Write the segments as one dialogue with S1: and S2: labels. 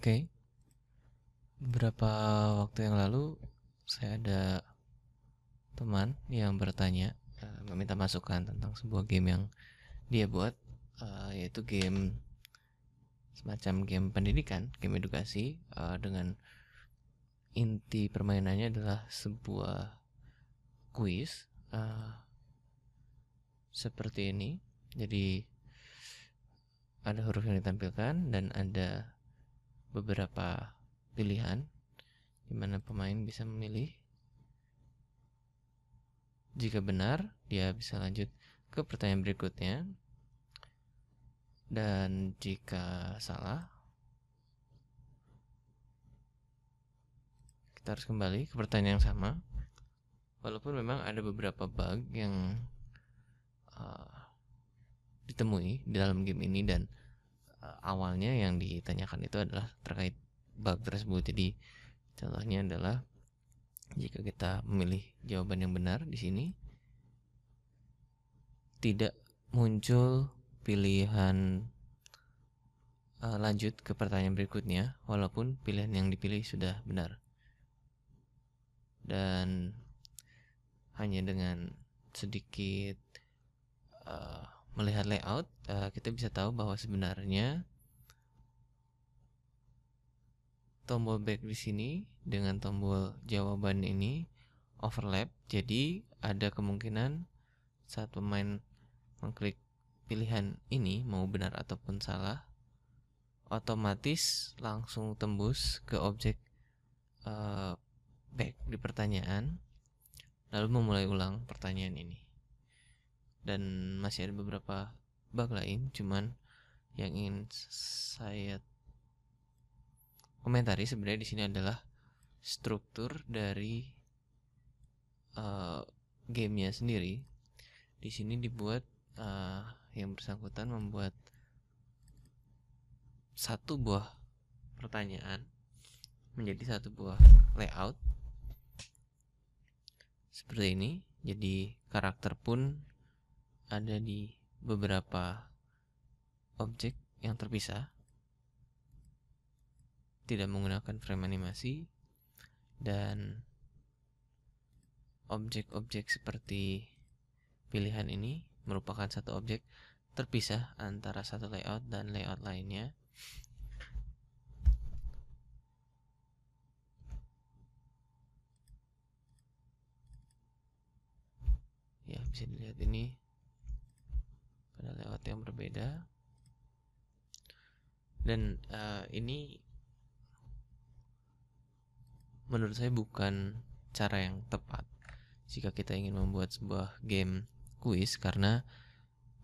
S1: Oke, beberapa waktu yang lalu saya ada teman yang bertanya, meminta masukan tentang sebuah game yang dia buat, yaitu game semacam game pendidikan, game edukasi, dengan inti permainannya adalah sebuah kuis seperti ini. Jadi ada huruf yang ditampilkan dan ada beberapa pilihan di mana pemain bisa memilih. Jika benar, dia bisa lanjut ke pertanyaan berikutnya. Dan jika salah, kita harus kembali ke pertanyaan yang sama. Walaupun memang ada beberapa bug yang ditemui di dalam game ini, dan awalnya yang ditanyakan itu adalah terkait bug tersebut. Jadi contohnya adalah jika kita memilih jawaban yang benar di sini, tidak muncul pilihan lanjut ke pertanyaan berikutnya walaupun pilihan yang dipilih sudah benar. Dan hanya dengan sedikit melihat layout, kita bisa tahu bahwa sebenarnya tombol back di sini dengan tombol jawaban ini overlap. Jadi ada kemungkinan saat pemain mengklik pilihan ini, mau benar ataupun salah, otomatis langsung tembus ke objek back di pertanyaan, lalu memulai ulang pertanyaan ini. Dan masih ada beberapa bug lain, cuman yang ingin saya komentari sebenarnya di sini adalah struktur dari gamenya sendiri. Di sini dibuat yang bersangkutan membuat satu buah pertanyaan menjadi satu buah layout seperti ini. Jadi karakter pun ada di beberapa objek yang terpisah, tidak menggunakan frame animasi, dan objek-objek seperti pilihan ini merupakan satu objek terpisah antara satu layout dan layout lainnya. Ya, bisa dilihat ini pada layout yang berbeda. Dan ini menurut saya bukan cara yang tepat jika kita ingin membuat sebuah game kuis, karena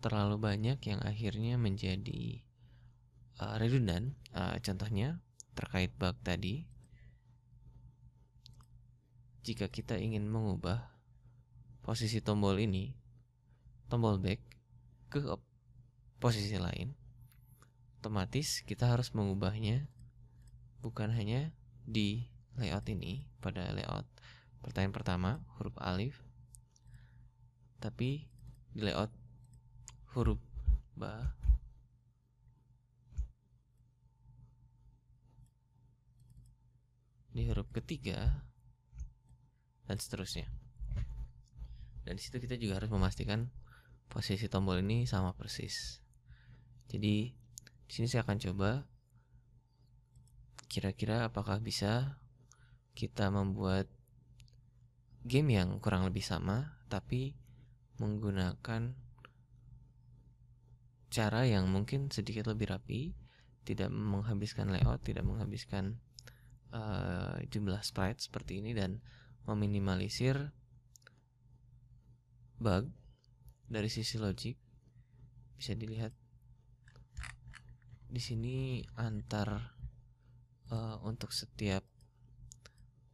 S1: terlalu banyak yang akhirnya menjadi redundant. Contohnya terkait bug tadi, jika kita ingin mengubah posisi tombol ini, tombol back, ke posisi lain, otomatis kita harus mengubahnya bukan hanya di layout ini, pada layout pertanyaan pertama huruf alif, tapi di layout huruf ba, di huruf ketiga, dan seterusnya. Dan disitu kita juga harus memastikan posisi tombol ini sama persis. Jadi di sini saya akan coba kira-kira apakah bisa kita membuat game yang kurang lebih sama tapi menggunakan cara yang mungkin sedikit lebih rapi, tidak menghabiskan layout, tidak menghabiskan jumlah sprite seperti ini, dan meminimalisir bug. Dari sisi logik bisa dilihat di sini antar untuk setiap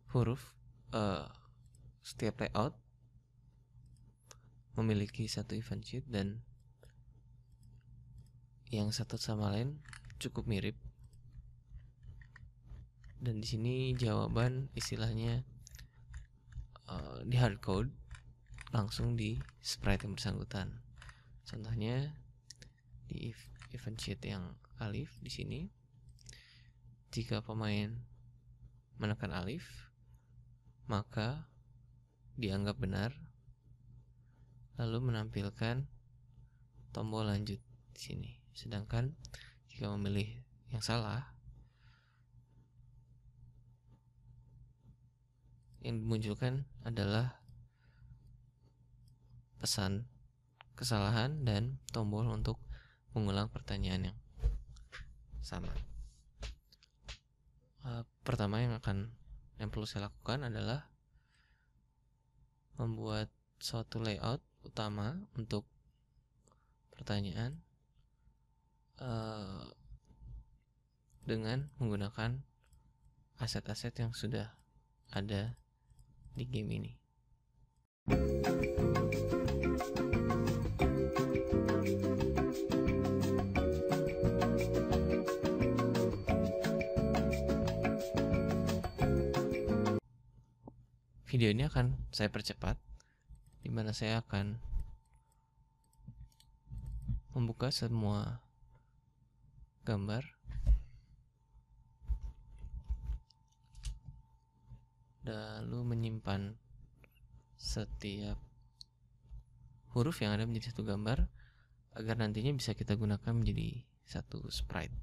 S1: huruf, setiap layout memiliki satu event sheet dan yang satu sama lain cukup mirip. Dan di sini jawaban istilahnya di hardcode langsung di sprite yang bersangkutan. Contohnya di event sheet yang alif di sini, Jika pemain menekan alif, maka dianggap benar, lalu menampilkan tombol lanjut di sini. Sedangkan jika memilih yang salah, yang dimunculkan adalah pesan kesalahan dan tombol untuk mengulang pertanyaan yang sama. Pertama yang perlu saya lakukan adalah membuat suatu layout utama untuk pertanyaan dengan menggunakan aset-aset yang sudah ada di game ini. Video ini akan saya percepat, di mana saya akan membuka semua gambar lalu menyimpan setiap huruf yang ada menjadi satu gambar agar nantinya bisa kita gunakan menjadi satu sprite.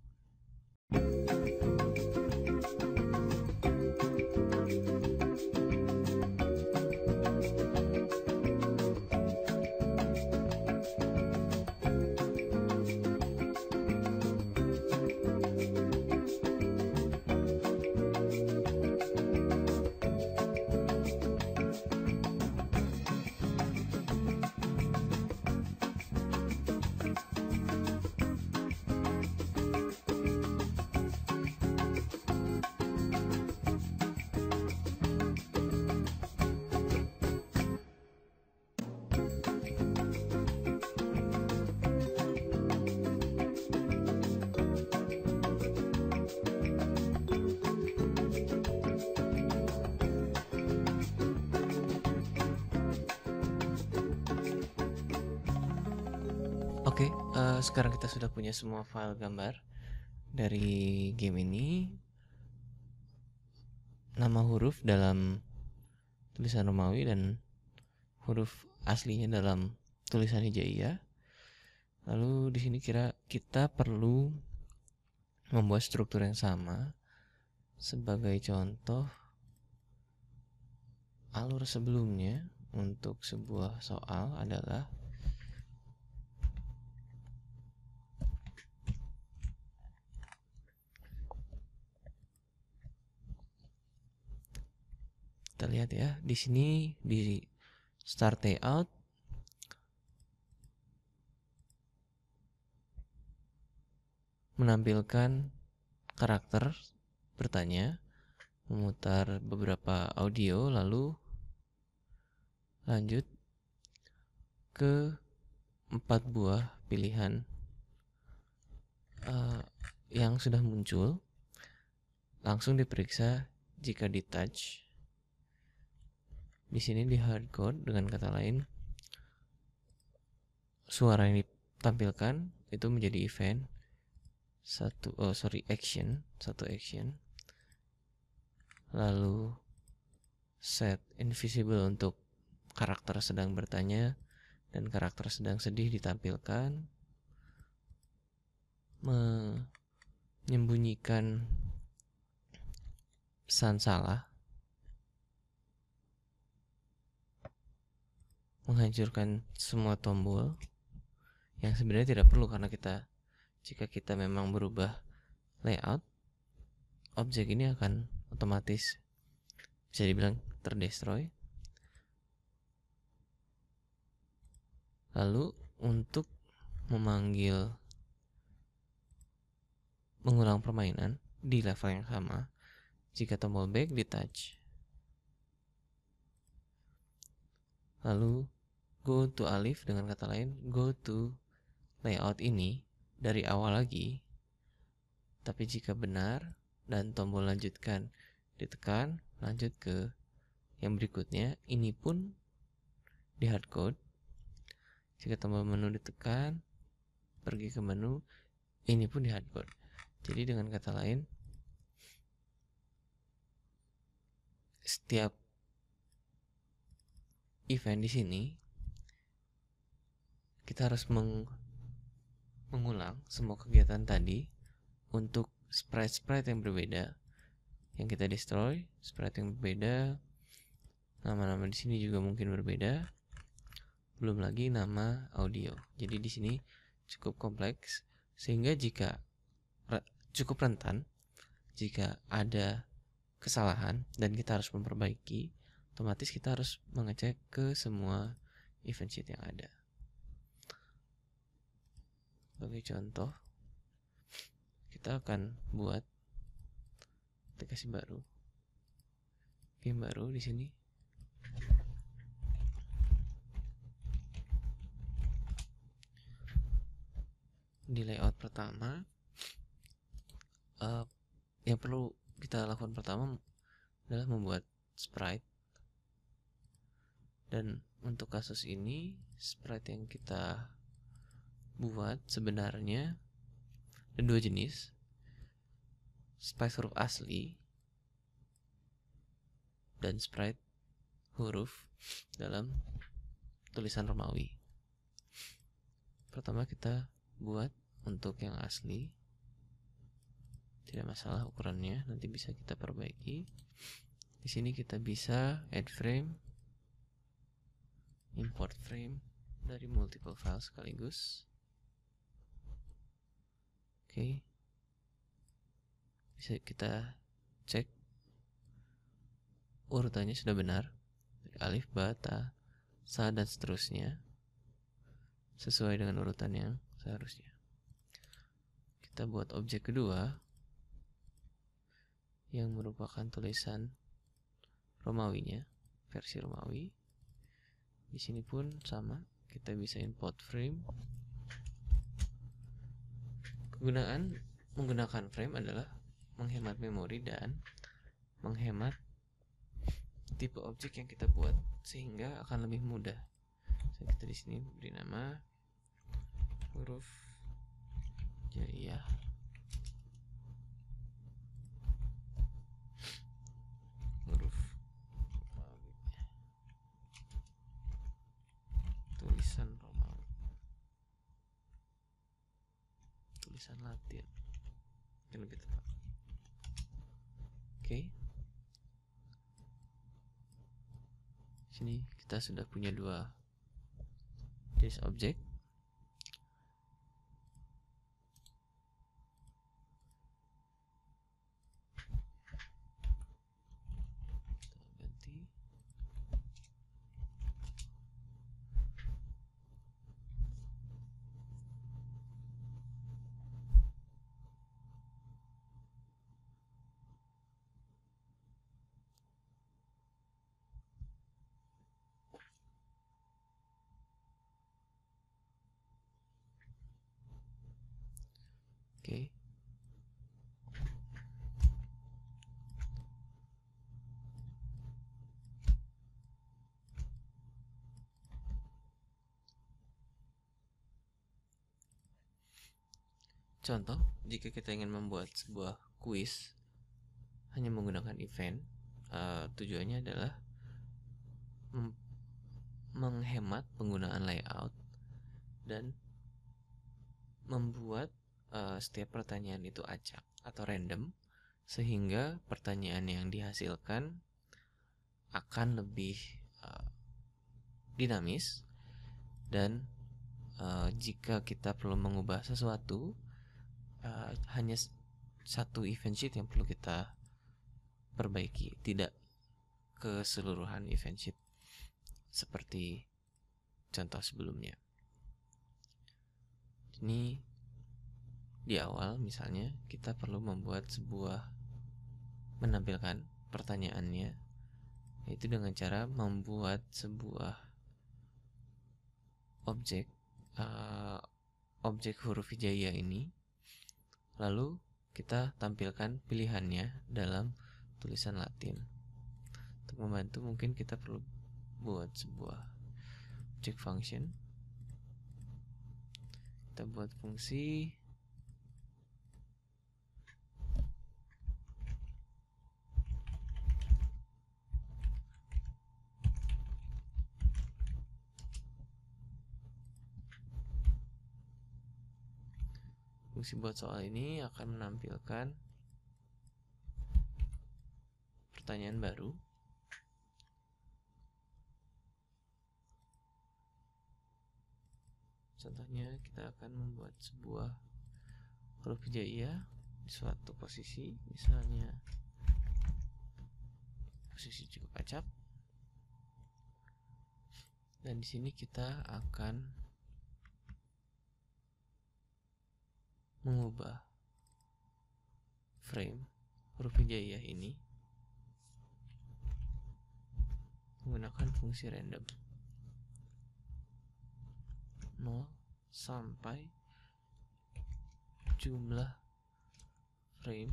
S1: Oke, sekarang kita sudah punya semua file gambar dari game ini. Nama huruf dalam tulisan Romawi dan huruf aslinya dalam tulisan Hijaiyah. Lalu di sini kita perlu membuat struktur yang sama. Sebagai contoh, alur sebelumnya untuk sebuah soal adalah kita lihat ya, di sini di start layout menampilkan karakter bertanya, memutar beberapa audio, lalu lanjut ke 4 buah pilihan yang sudah muncul. Langsung diperiksa jika di touch. Di sini di hardcode, dengan kata lain, suara yang ditampilkan itu menjadi event satu action. Lalu set invisible untuk karakter sedang bertanya dan karakter sedang sedih ditampilkan. Menyembunyikan pesan salah, menghancurkan semua tombol yang sebenarnya tidak perlu, karena jika kita memang berubah layout, objek ini akan otomatis bisa dibilang terdestroy. Lalu untuk mengulang permainan di level yang sama, jika tombol back di touch, lalu go to alif, dengan kata lain go to layout ini dari awal lagi. Tapi jika benar dan tombol lanjutkan ditekan, lanjut ke yang berikutnya. Ini pun di hardcode, jika tombol menu ditekan pergi ke menu, ini pun di hardcode. Jadi dengan kata lain, setiap event di sini kita harus mengulang semua kegiatan tadi untuk sprite yang berbeda yang kita destroy, sprite yang berbeda, nama-nama di sini juga mungkin berbeda, belum lagi nama audio. Jadi di sini cukup kompleks sehingga jika cukup rentan jika ada kesalahan dan kita harus memperbaiki, otomatis kita harus mengecek ke semua event sheet yang ada. Sebagai contoh, kita akan buat aplikasi baru, game baru di sini. Di layout pertama, yang perlu kita lakukan pertama adalah membuat sprite. Dan untuk kasus ini, sprite yang kita buat sebenarnya ada dua jenis, sprite huruf asli dan sprite huruf dalam tulisan Romawi. Pertama kita buat untuk yang asli, tidak masalah ukurannya, nanti bisa kita perbaiki. Di sini kita bisa add frame, import frame dari multiple file sekaligus. Oke, bisa kita cek urutannya sudah benar, dari alif, ba, ta, sa, dan seterusnya sesuai dengan urutan yang seharusnya. Kita buat objek kedua yang merupakan tulisan Romawinya, versi Romawi. Di sini pun sama, kita bisa import frame. Menggunakan frame adalah menghemat memori dan menghemat tipe objek yang kita buat sehingga akan lebih mudah. Kita di sini beri nama huruf jaiyah. Huruf Romawi. Tulisan Romawi. Tulisan Latin. Yang lebih tepat. Oke. Sini kita sudah punya dua jenis objek. Oke. Contoh, jika kita ingin membuat sebuah kuis hanya menggunakan event, tujuannya adalah menghemat penggunaan layout dan membuat setiap pertanyaan itu acak atau random, sehingga pertanyaan yang dihasilkan akan lebih dinamis. Dan jika kita perlu mengubah sesuatu, hanya satu event sheet yang perlu kita perbaiki, tidak keseluruhan event sheet seperti contoh sebelumnya. Ini di awal misalnya kita perlu menampilkan pertanyaannya, yaitu dengan cara membuat sebuah objek huruf hijaiyah ini, lalu kita tampilkan pilihannya dalam tulisan Latin. Untuk membantu mungkin kita perlu buat sebuah object function. Kita buat fungsi Fungsi buat soal ini akan menampilkan pertanyaan baru. Contohnya kita akan membuat sebuah huruf hijaiyah di suatu posisi, misalnya posisi cukup acak. Dan di sini kita akan mengubah frame huruf hijaiyah ini menggunakan fungsi random 0 sampai jumlah frame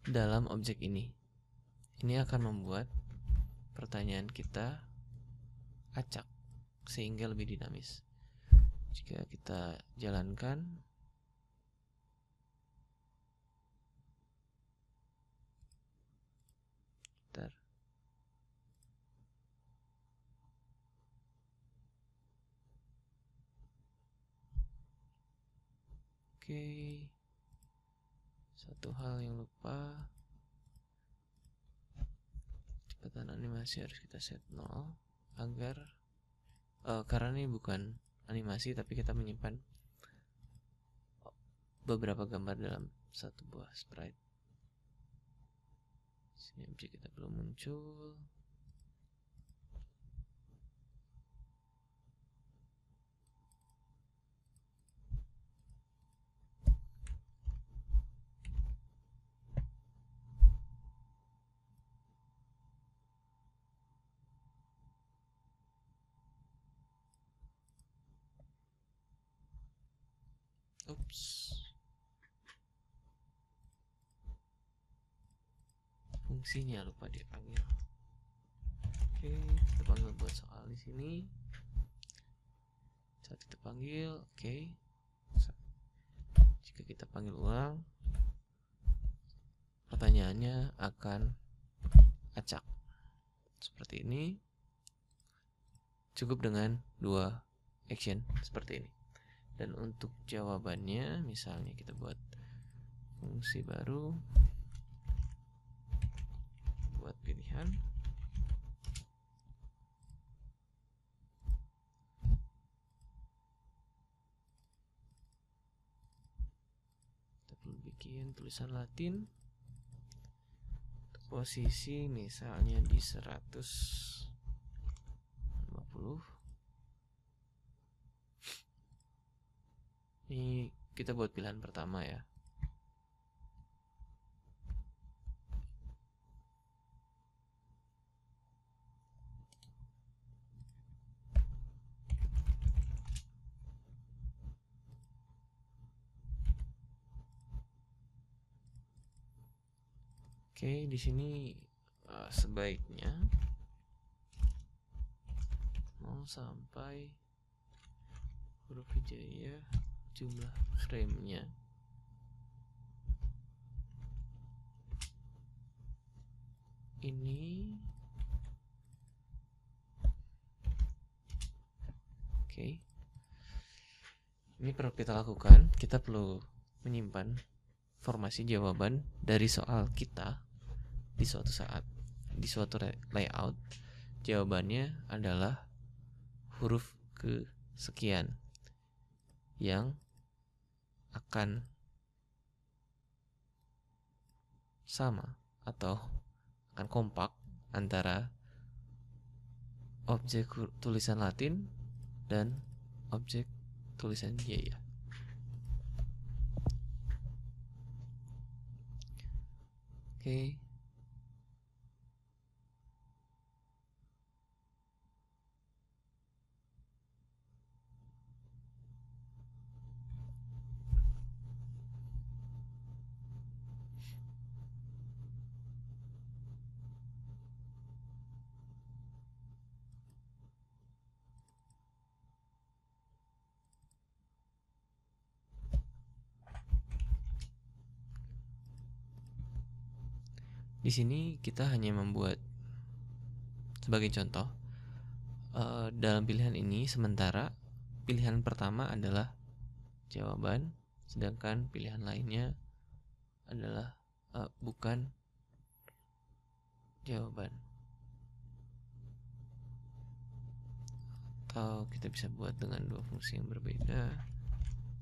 S1: dalam objek ini. Ini akan membuat pertanyaan kita acak sehingga lebih dinamis. Jika kita jalankan, Oke, satu hal yang lupa, kecepatan animasi harus kita set 0 agar karena ini bukan animasi tapi kita menyimpan beberapa gambar dalam satu buah sprite. Sini objek kita belum muncul. Fungsinya lupa dipanggil. Oke, kita panggil buat soal di sini. Saat kita panggil, oke. Jika kita panggil ulang, pertanyaannya akan acak seperti ini. Cukup dengan 2 action seperti ini. Dan untuk jawabannya, misalnya kita buat fungsi baru, buat pilihan. Kita perlu bikin tulisan Latin. Posisi misalnya di 150. Ini kita buat pilihan pertama ya. Oke, di sini sebaiknya 0 sampai huruf hijaiyah jumlah frame-nya ini. Oke. Ini perlu kita lakukan. Kita perlu menyimpan formasi jawaban dari soal kita di suatu saat, di suatu layout. Jawabannya adalah huruf kesekian yang akan sama atau akan kompak antara objek tulisan Latin dan objek tulisan hijaiyah. Oke. Di sini kita hanya membuat sebagai contoh dalam pilihan ini sementara pilihan pertama adalah jawaban, sedangkan pilihan lainnya adalah bukan jawaban. Atau kita bisa buat dengan dua fungsi yang berbeda.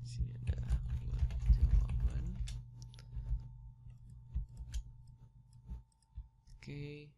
S1: Di sini ada buat jawaban. Oke.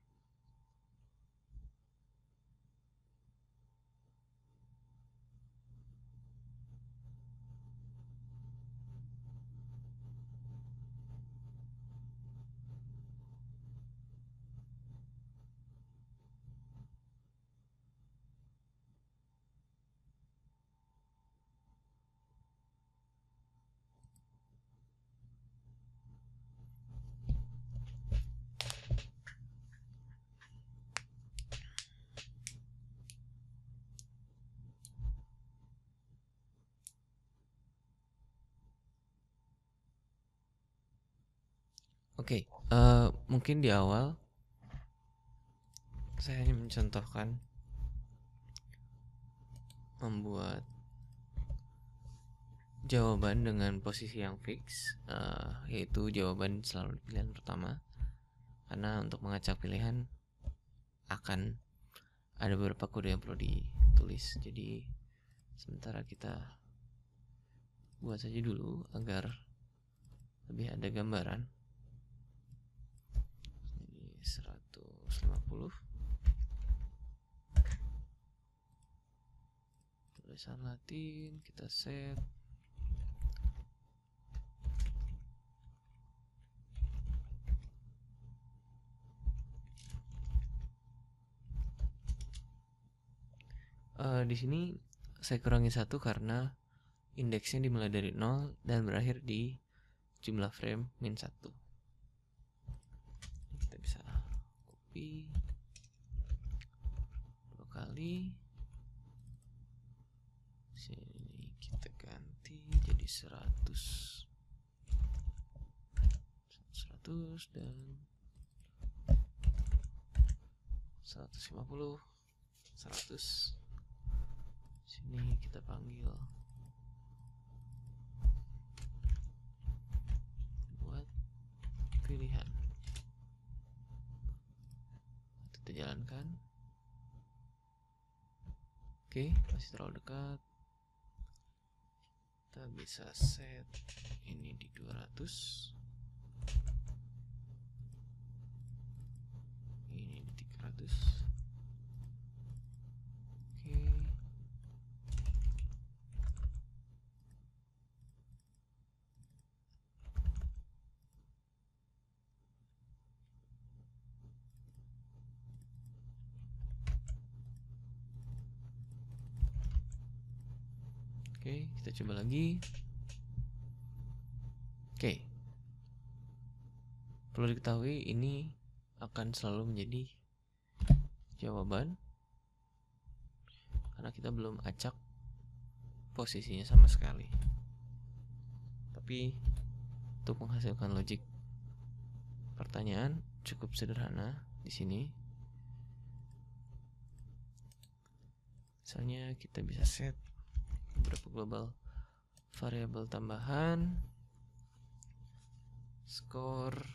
S1: Oke, mungkin di awal saya hanya mencontohkan membuat jawaban dengan posisi yang fix, yaitu jawaban selalu pilihan pertama. Karena untuk mengacak pilihan akan ada beberapa kode yang perlu ditulis. Jadi sementara kita buat saja dulu agar lebih ada gambaran. Ini 150. Tulisan Latin kita set. Di sini saya kurangi 1 karena indeksnya dimulai dari 0 dan berakhir di jumlah frame min 1. Kita bisa copy 2 kali. Sini kita ganti jadi 100 dan 150, 100. Sini kita panggil buat pilihan. Kita jalankan. Oke, masih terlalu dekat. Kita bisa set ini di 200, ini di 300. Oke, kita coba lagi. Oke. Perlu diketahui ini akan selalu menjadi jawaban karena kita belum acak posisinya sama sekali. Tapi untuk menghasilkan logik pertanyaan cukup sederhana di sini. Misalnya kita bisa set beberapa global variabel tambahan, skor,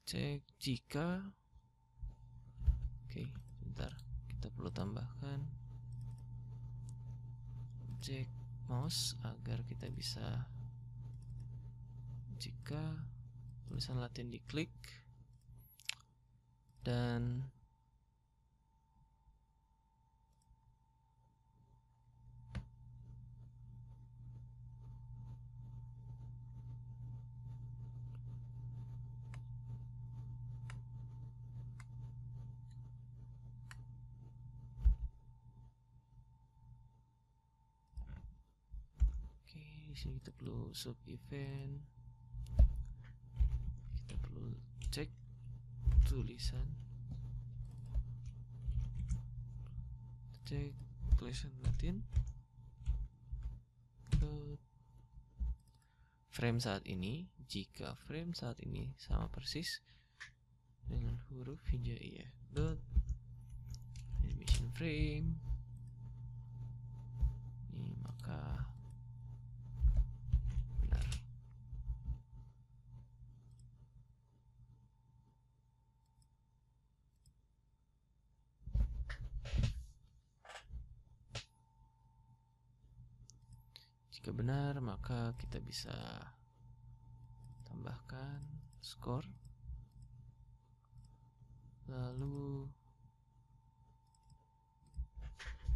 S1: cek jika. Oke, bentar, kita perlu tambahkan objek mouse agar kita bisa, jika tulisan Latin diklik dan di sini kita perlu sub event, kita perlu cek tulisan, cek tulisan Latin. Frame saat ini, jika frame saat ini sama persis dengan huruf hijaiyah dot animation frame, ini maka benar. Jika benar, maka kita bisa tambahkan skor, lalu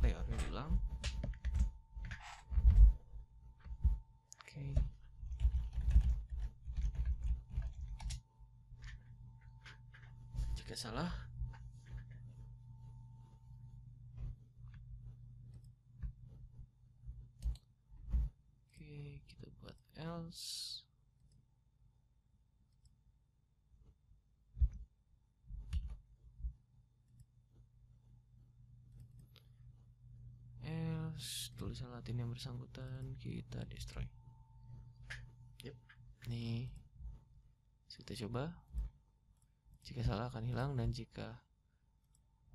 S1: layoutnya ulang. Oke. Jika salah, kita buat else. Tulisan Latin yang bersangkutan kita destroy. Yep. Nih, kita coba. Jika salah akan hilang, dan jika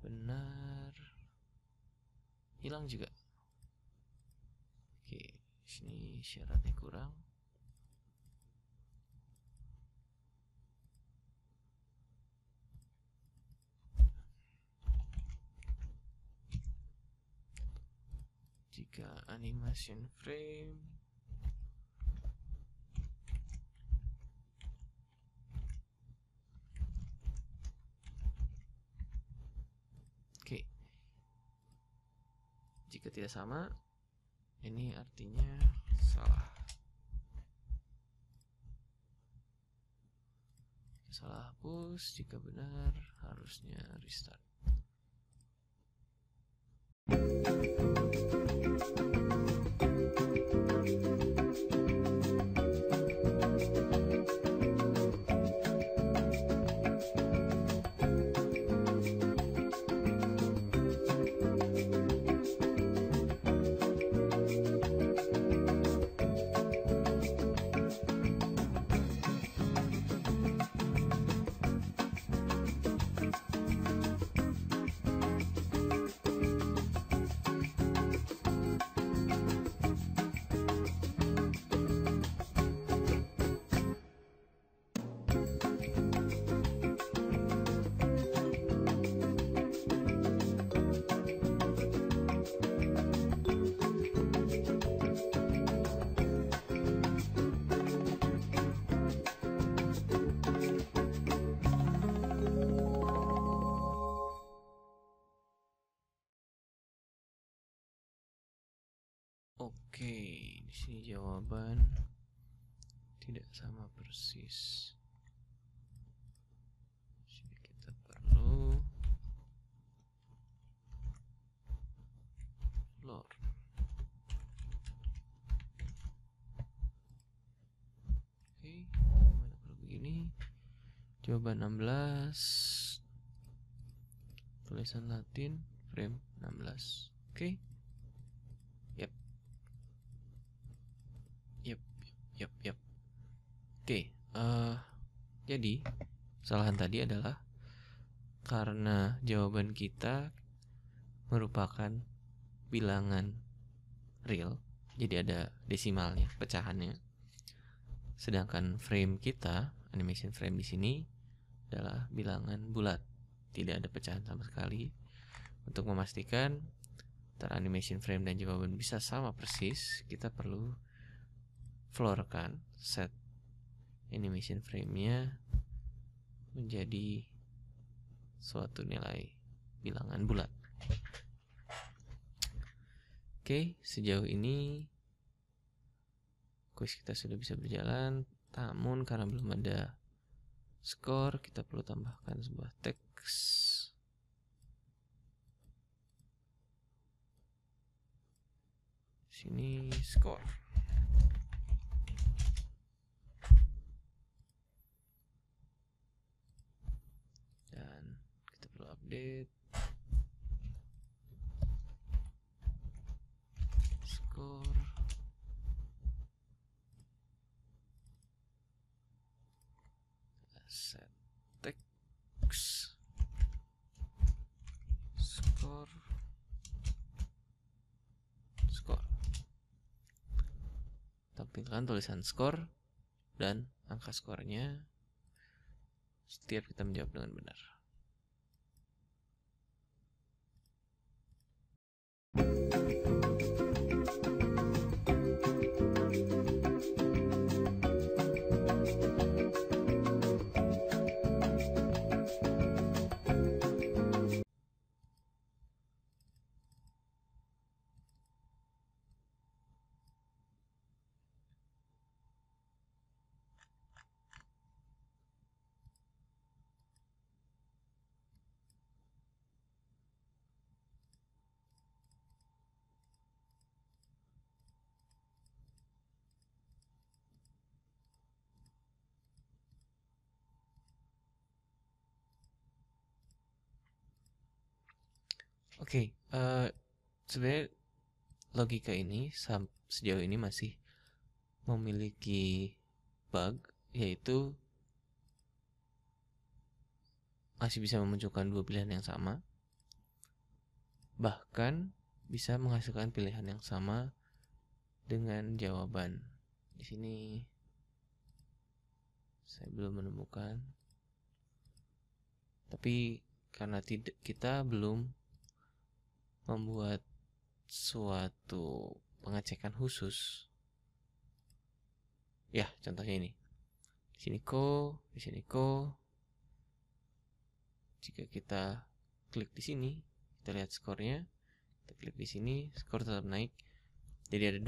S1: benar hilang juga. Oke, sini syaratnya kurang. Jika animation frame jika tidak sama, ini artinya salah. Salah hapus, jika benar harusnya restart. Oke, di sini jawaban tidak sama persis. Jadi kita perlu floor. Oke, gimana kalau begini? Jawaban 16, tulisan Latin, frame 16. Oke. Yap. Oke, jadi kesalahan tadi adalah karena jawaban kita merupakan bilangan real, jadi ada desimalnya, pecahannya. Sedangkan frame kita, animation frame di sini adalah bilangan bulat, tidak ada pecahan sama sekali. Untuk memastikan antara animation frame dan jawaban bisa sama persis, kita perlu floorkan set animation frame-nya menjadi suatu nilai bilangan bulat. Oke, sejauh ini kuis kita sudah bisa berjalan, namun karena belum ada skor, kita perlu tambahkan sebuah teks. Sini skor. Dan kita perlu update. menghasilkan tulisan skor dan angka skornya setiap kita menjawab dengan benar. Oke, sebenarnya logika ini sejauh ini masih memiliki bug, yaitu masih bisa memunculkan dua pilihan yang sama, bahkan bisa menghasilkan pilihan yang sama dengan jawaban. Di sini saya belum menemukan, tapi karena kita belum membuat suatu pengecekan khusus. Ya, contohnya ini. Di sini di sini Jika kita klik di sini, kita lihat skornya. Kita klik di sini, skor tetap naik. Jadi ada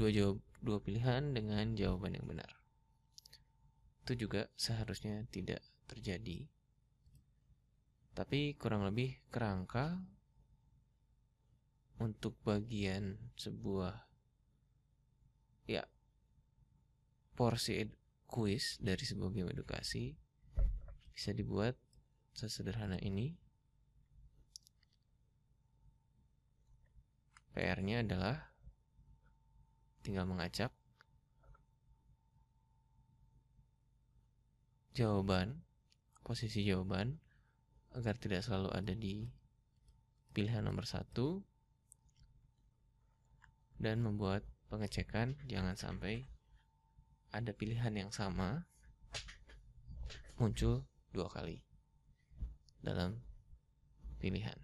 S1: dua pilihan dengan jawaban yang benar. Itu juga seharusnya tidak terjadi. Tapi kurang lebih kerangka untuk bagian sebuah porsi kuis dari sebuah game edukasi bisa dibuat sesederhana ini. PR-nya adalah tinggal mengacak posisi jawaban agar tidak selalu ada di pilihan nomor 1, dan membuat pengecekan jangan sampai ada pilihan yang sama muncul 2 kali dalam pilihan.